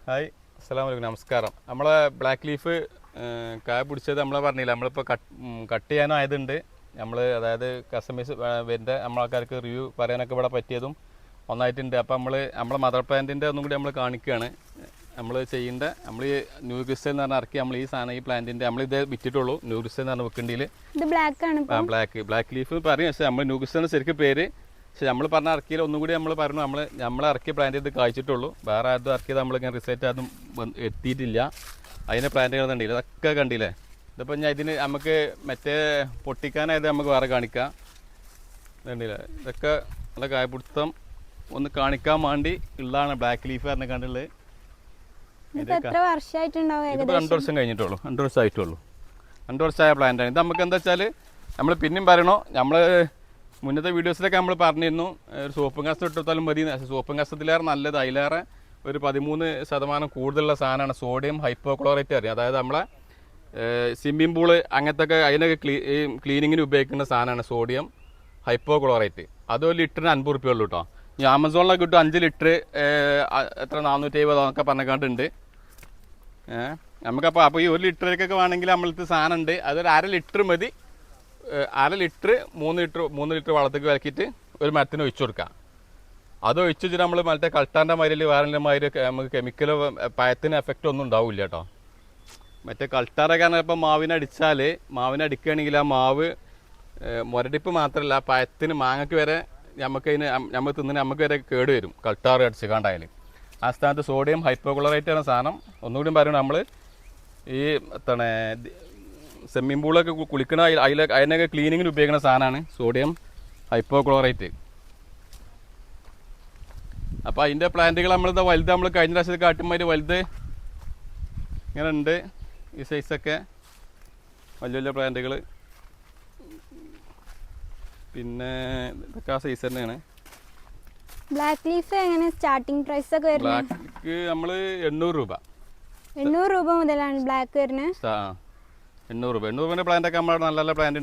Hi, അസ്സലാമു അലൈക്കും, നമസ്കാരം. നമ്മളെ ബ്ലാക്ക് ലീഫ് കായ പിടിച്ചത് നമ്മളെ പറഞ്ഞില്ല, നമ്മളിപ്പോൾ കട്ട് ചെയ്യാനായതുണ്ട്. നമ്മൾ അതായത് കസ്റ്റമേഴ്സ് വരുന്ന നമ്മളാൾക്കാർക്ക് റിവ്യൂ പറയാനൊക്കെ ഇവിടെ പറ്റിയതും ഒന്നായിട്ടുണ്ട്. അപ്പോൾ നമ്മളെ മദർ പ്ലാന്റിൻ്റെ ഒന്നും കൂടി നമ്മൾ കാണിക്കുകയാണ്. നമ്മൾ ചെയ്യേണ്ട നമ്മൾ ഈ ന്യൂ ക്രിസ്റ്റൽ എന്ന് പറഞ്ഞാൽ ഇറക്കി നമ്മൾ ഈ സാധനം ഈ പ്ലാന്റിൻ്റെ നമ്മളിത് വിറ്റിട്ടുള്ളൂ. ന്യൂ ക്രിസ്റ്റൽ എന്ന് പറഞ്ഞാൽ വെക്കേണ്ടിയിൽ ബ്ലാക്ക് ലീഫ് പറയും. പക്ഷേ നമ്മൾ ന്യൂ ക്രിസ്റ്റലിന് ശരിക്കും പേര്. പക്ഷേ നമ്മൾ പറഞ്ഞ ഇറക്കിയിൽ ഒന്നും കൂടി നമ്മൾ പറഞ്ഞു നമ്മൾ ഇറക്കിയ പ്ലാന്റ് ഇത് കായ്ച്ചിട്ടുള്ളൂ. വേറെ ആരും ഇറക്കിയത് നമ്മളിങ്ങനെ റിസൾട്ട് അതും എത്തിയിട്ടില്ല. അതിൻ്റെ പ്ലാന്റുകൾ കണ്ടില്ല, ഇതൊക്കെ കണ്ടില്ലേ. ഇതിപ്പോൾ ഞാൻ ഇതിന് നമുക്ക് മറ്റേ പൊട്ടിക്കാനായത് നമുക്ക് വേറെ കാണിക്കാം. കണ്ടില്ലേ, ഇതൊക്കെ നല്ല കായപിടുത്തം ഒന്ന് കാണിക്കാൻ വേണ്ടി ഉള്ളതാണ് ബ്ലാക്ക് ലീഫ് പറഞ്ഞ കണ്ടുള്ളത്. ഇതിപ്പോൾ 2 വർഷം കഴിഞ്ഞിട്ടുള്ളൂ, 2 വർഷമായിട്ടുള്ളൂ. 2 വർഷമായ പ്ലാന്റാണ് ഇത്. നമുക്ക് എന്താ വെച്ചാൽ നമ്മൾ പിന്നെയും പറയണോ, നമ്മൾ മുന്നത്തെ വീഡിയോസിലൊക്കെ നമ്മൾ പറഞ്ഞിരുന്നു ഒരു സോപ്പും കഷ്ടം ഇട്ടെടുത്താലും മതി. സോപ്പും കഷ്ടത്തിലേറെ നല്ലത്, അതിലേറെ ഒരു 13% കൂടുതലുള്ള സാധനമാണ് സോഡിയം ഹൈപ്പോക്ലോറേറ്റ് അറിയാം. അതായത് നമ്മളെ സ്വിമ്മിംഗ് പൂള് അങ്ങനത്തെ അതിനൊക്കെ ക്ലീനിങ്ങിന് ഉപയോഗിക്കുന്ന സാധനമാണ് സോഡിയം ഹൈപ്പോക്ലോറേറ്റ്. അത് 1 ലിറ്ററിന് 50 റുപ്യ ഉള്ളൂ കേട്ടോ. ഈ ആമസോണിലൊക്കെ കിട്ടും 5 ലിറ്റർ എത്ര 470 എന്നൊക്കെ പറഞ്ഞിട്ടുണ്ട്. നമുക്കപ്പോൾ ഈ 1 ലിറ്ററിലേക്കൊക്കെ വേണമെങ്കിൽ നമ്മളടുത്ത് സാധനം ഉണ്ട്. അതൊരു 1/2 ലിറ്റർ മതി. 1/2 ലിറ്റർ 3 ലിറ്റർ വെള്ളത്തേക്ക് കലക്കിയിട്ട് ഒരു മരത്തിന് ഒഴിച്ചു കൊടുക്കാം. അത് ഒഴിച്ച് വെച്ചിട്ട് നമ്മൾ മറ്റേ കൾട്ടാൻ്റെ മാതിരിയിൽ വേറെ മാതിരി നമുക്ക് കെമിക്കലോ പഴത്തിന് എഫക്റ്റ് ഒന്നും ഉണ്ടാവില്ല കേട്ടോ. മറ്റേ കൾട്ടാറൊക്കെ ഇപ്പം മാവിനടിക്കുകയാണെങ്കിൽ ആ മാവ് മുരടിപ്പ് മാത്രമല്ല പഴത്തിന് മാങ്ങയ്ക്ക് വരെ നമ്മൾ തിന്നിന് നമുക്ക് വരെ കേട് വരും കൾട്ടാറ് അടിച്ച് കണ്ടായാൽ. ആ സ്ഥാനത്ത് സോഡിയം ഹൈപ്പോക്ലോറേറ്റ് ആണ് സാധനം. ഒന്നുകൂടി പറയണം, നമ്മൾ ഈ എന്താണ് സ്വിമ്മിംഗ് പൂളൊക്കെ കുളിക്കണ അതിനൊക്കെ ക്ലീനിങ്ങിന് ഉപയോഗിക്കുന്ന സാധനമാണ് സോഡിയം ഹൈപ്പോക്ലോറേറ്റ്. അപ്പോൾ അതിൻ്റെ പ്ലാന്റുകൾ നമ്മളിത് വലുത് നമ്മൾ കഴിഞ്ഞ പ്രാവശ്യത്തിൽ കാട്ടുമ്പോൾ വലുത് ഇങ്ങനെ ഉണ്ട്. ഈ സൈസൊക്കെ വലിയ വലിയ പ്ലാന്റുകൾ. പിന്നെ ഇതൊക്കെ ആ സൈസ് തന്നെയാണ്. ബ്ലാക്ക് ലീഫ് എങ്ങനെ സ്റ്റാർട്ടിംഗ് പ്രൈസ് ഒക്കെ വരുന്നത്? ബ്ലാക്ക് നമ്മൾ 800 രൂപ. 800 രൂപ മുതലാണ് ബ്ലാക്ക് വരുന്നത്. 800 രൂപ. 800 രൂപേൻ്റെ പ്ലാന്റൊക്കെ നമ്മുടെ നല്ല നല്ല പ്ലാന്റ്